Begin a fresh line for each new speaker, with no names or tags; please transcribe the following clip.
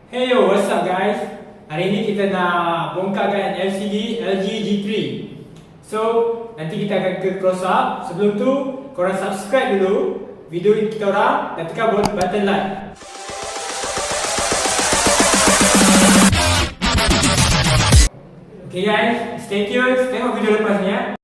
Hey yo, what's up guys? Hari ni kita nak bongkarkan LCD LG G3. So, nanti kita akan ke close up. Sebelum tu, korang subscribe dulu video kita orang dan tekan button like. Okay guys, stay tuned, tengok video lepas ni ya.